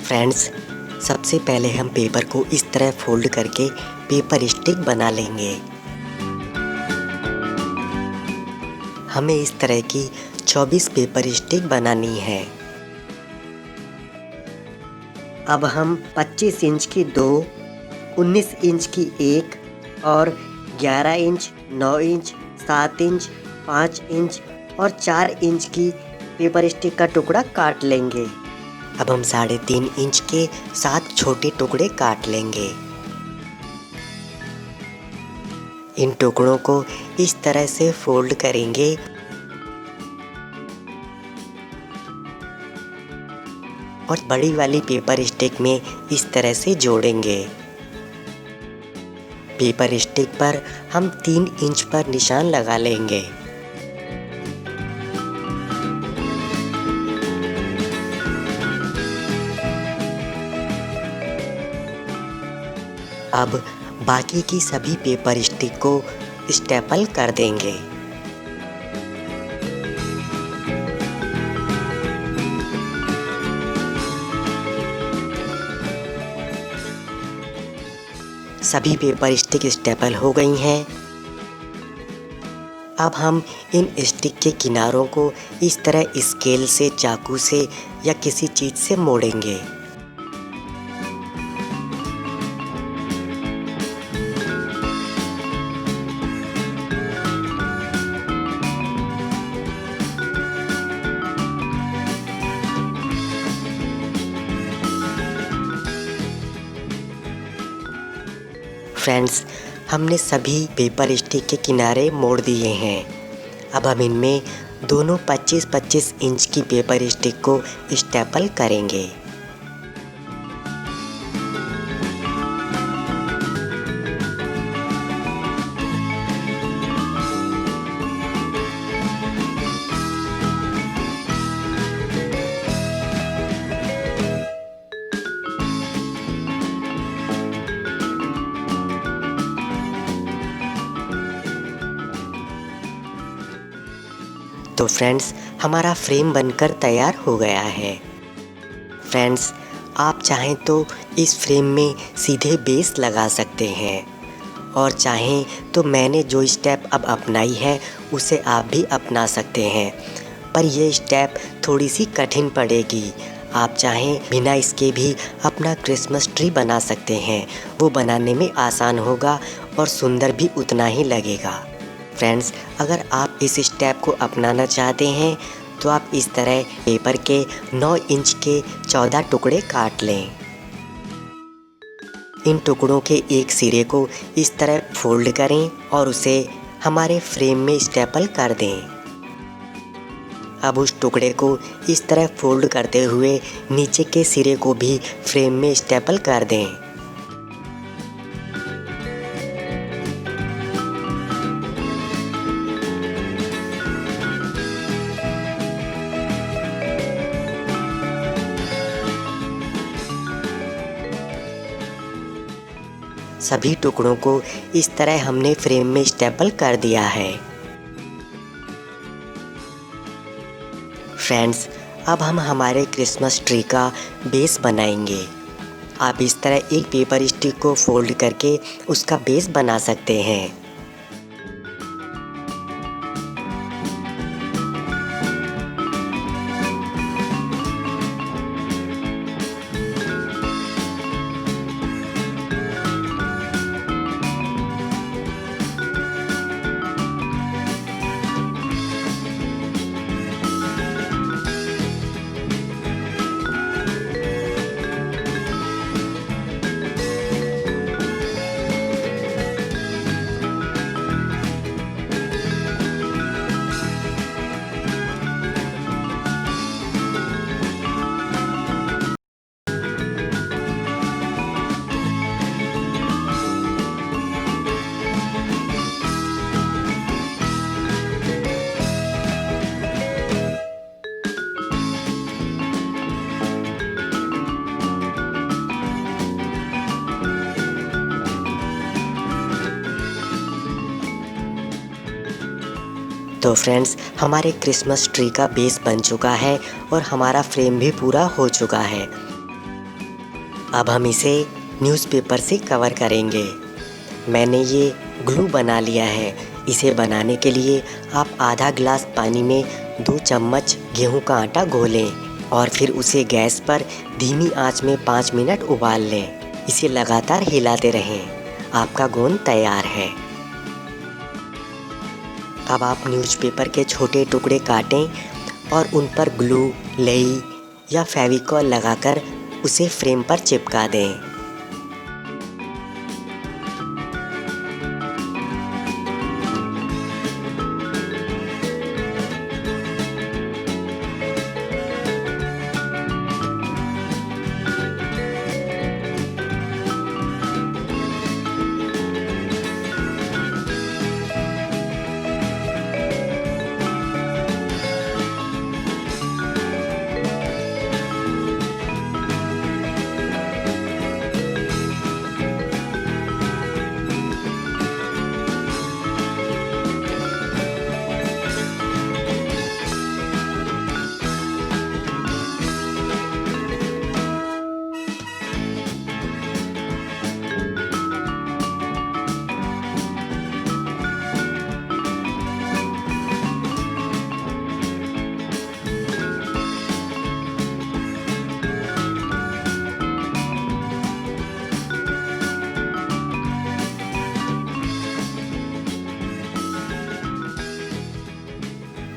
Friends, सबसे पहले हम पेपर को इस तरह फोल्ड करके पेपर स्टिक बना लेंगे। हमें इस तरह की 24 पेपर स्टिक बनानी है। अब हम 25 इंच की 2, 19 इंच की 1 और 11 इंच, 9 इंच, 7 इंच, 5 इंच और 4 इंच की पेपर स्टिक का टुकड़ा काट लेंगे। अब हम 3.5 इंच के 7 छोटे टुकड़े काट लेंगे। इन टुकड़ों को इस तरह से फोल्ड करेंगे और बड़ी वाली पेपर स्टिक में इस तरह से जोड़ेंगे। पेपर स्टिक पर हम 3 इंच पर निशान लगा लेंगे। अब बाकी की सभी पेपर स्टिक को स्टेपल कर देंगे। सभी पेपर स्टिक स्टेपल हो गई हैं। अब हम इन स्टिक के किनारों को इस तरह स्केल से, चाकू से या किसी चीज़ से मोड़ेंगे। फ्रेंड्स, हमने सभी पेपर स्टिक के किनारे मोड़ दिए हैं। अब हम इनमें दोनों 25-25 इंच की पेपर स्टिक को स्टेपल करेंगे। तो फ्रेंड्स, हमारा फ्रेम बनकर तैयार हो गया है। फ्रेंड्स, आप चाहें तो इस फ्रेम में सीधे बेस लगा सकते हैं और चाहें तो मैंने जो स्टेप अब अपनाई है उसे आप भी अपना सकते हैं, पर यह स्टेप थोड़ी सी कठिन पड़ेगी। आप चाहें बिना इसके भी अपना क्रिसमस ट्री बना सकते हैं। वो बनाने में आसान होगा और सुंदर भी उतना ही लगेगा। फ्रेंड्स, अगर आप इस स्टेप को अपनाना चाहते हैं तो आप इस तरह पेपर के 9 इंच के 14 टुकड़े काट लें। इन टुकड़ों के एक सिरे को इस तरह फोल्ड करें और उसे हमारे फ्रेम में स्टेपल कर दें। अब उस टुकड़े को इस तरह फोल्ड करते हुए नीचे के सिरे को भी फ्रेम में स्टेपल कर दें। सभी टुकड़ों को इस तरह हमने फ्रेम में स्टेपल कर दिया है। फ्रेंड्स, अब हम हमारे क्रिसमस ट्री का बेस बनाएंगे। आप इस तरह एक पेपर स्टिक को फोल्ड करके उसका बेस बना सकते हैं। तो फ्रेंड्स, हमारे क्रिसमस ट्री का बेस बन चुका है और हमारा फ्रेम भी पूरा हो चुका है। अब हम इसे न्यूज़पेपर से कवर करेंगे। मैंने ये ग्लू बना लिया है। इसे बनाने के लिए आप आधा गिलास पानी में 2 चम्मच गेहूं का आटा घोलें और फिर उसे गैस पर धीमी आंच में 5 मिनट उबाल लें। इसे लगातार हिलाते रहें। आपका गोंद तैयार है। अब आप न्यूज़पेपर के छोटे टुकड़े काटें और उन पर ग्लू, लेई या फेविकॉल लगाकर उसे फ्रेम पर चिपका दें।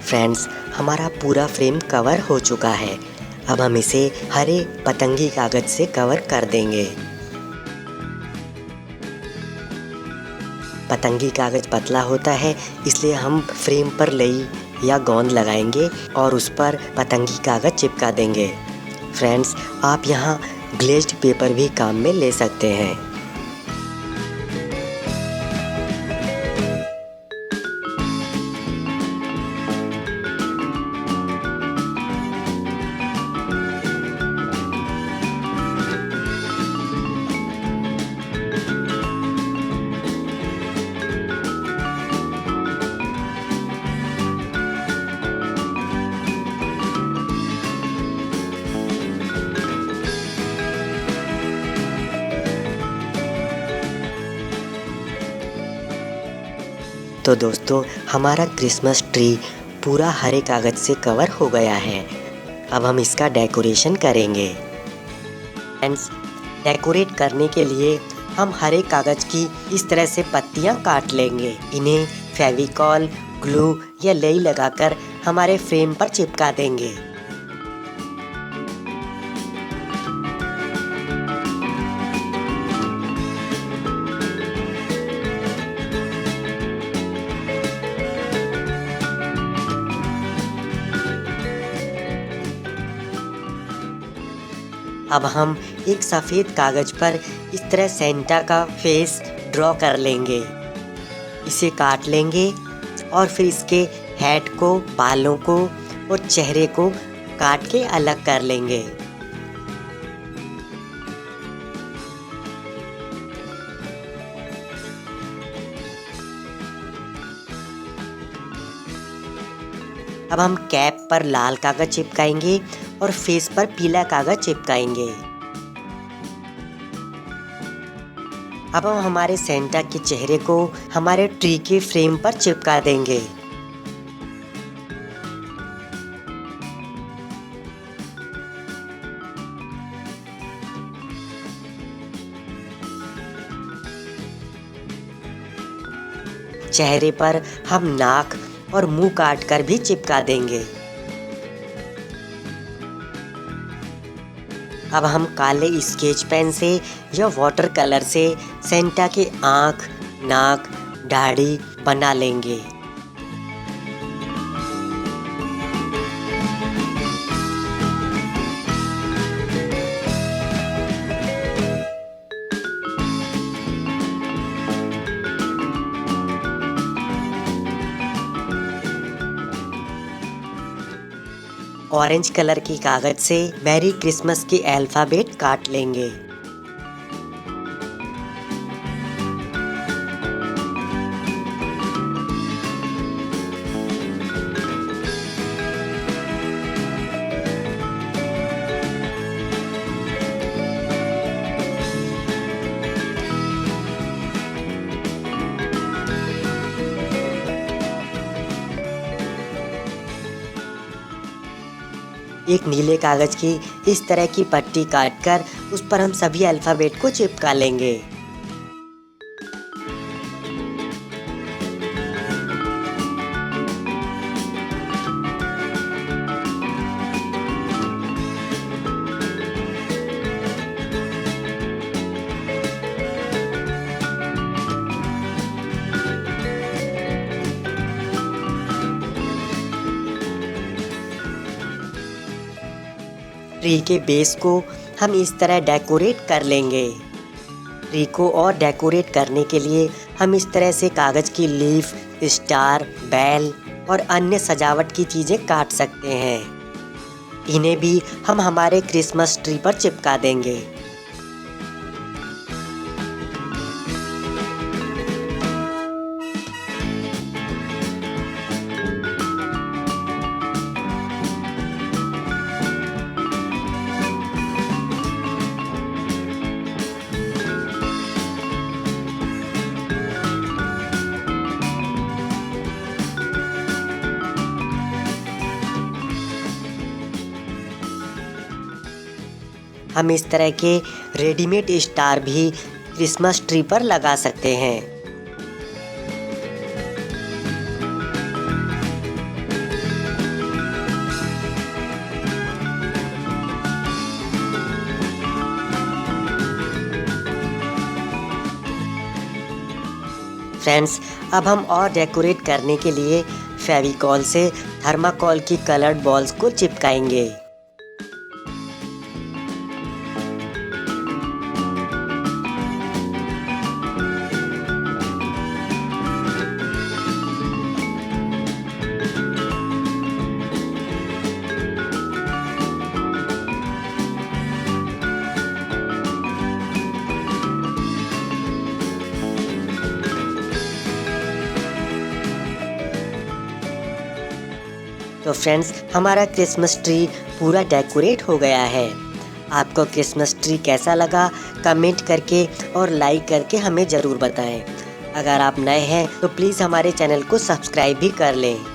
फ्रेंड्स, हमारा पूरा फ्रेम कवर हो चुका है। अब हम इसे हरे पतंगी कागज से कवर कर देंगे। पतंगी कागज पतला होता है, इसलिए हम फ्रेम पर लेई या गोंद लगाएंगे और उस पर पतंगी कागज चिपका देंगे। फ्रेंड्स, आप यहाँ ग्लेज्ड पेपर भी काम में ले सकते हैं। तो दोस्तों, हमारा क्रिसमस ट्री पूरा हरे कागज से कवर हो गया है। अब हम इसका डेकोरेशन करेंगे। फ्रेंड्स, डेकोरेट करने के लिए हम हरे कागज की इस तरह से पत्तियां काट लेंगे। इन्हें फेविकॉल, ग्लू या लेई लगाकर हमारे फ्रेम पर चिपका देंगे। अब हम एक सफ़ेद कागज़ पर इस तरह सेंटा का फेस ड्रॉ कर लेंगे। इसे काट लेंगे और फिर इसके हेड को, बालों को और चेहरे को काट के अलग कर लेंगे। अब हम कैप पर लाल कागज़ चिपकाएंगे और फेस पर पीला कागज़ चिपकाएंगे। अब हम हमारे सेंटा के चेहरे को हमारे ट्री के फ्रेम पर चिपका देंगे। चेहरे पर हम नाक और मुंह काट कर भी चिपका देंगे। अब हम काले स्केच पेन से या वाटर कलर से सेंटा के आँख, नाक, दाढ़ी बना लेंगे। ऑरेंज कलर की कागज से मैरी क्रिसमस के अल्फ़ाबेट काट लेंगे। एक नीले कागज़ की इस तरह की पट्टी काटकर उस पर हम सभी अल्फ़ाबेट को चिपका लेंगे। ट्री के बेस को हम इस तरह डेकोरेट कर लेंगे। ट्री को और डेकोरेट करने के लिए हम इस तरह से कागज़ की लीफ, स्टार, बेल और अन्य सजावट की चीज़ें काट सकते हैं। इन्हें भी हम हमारे क्रिसमस ट्री पर चिपका देंगे। हम इस तरह के रेडीमेड स्टार भी क्रिसमस ट्री पर लगा सकते हैं। फ्रेंड्स, अब हम और डेकोरेट करने के लिए फेविकॉल से थर्माकोल की कलर्ड बॉल्स को चिपकाएंगे। तो फ्रेंड्स, हमारा क्रिसमस ट्री पूरा डेकोरेट हो गया है। आपको क्रिसमस ट्री कैसा लगा कमेंट करके और लाइक करके हमें ज़रूर बताएं। अगर आप नए हैं तो प्लीज़ हमारे चैनल को सब्सक्राइब भी कर लें।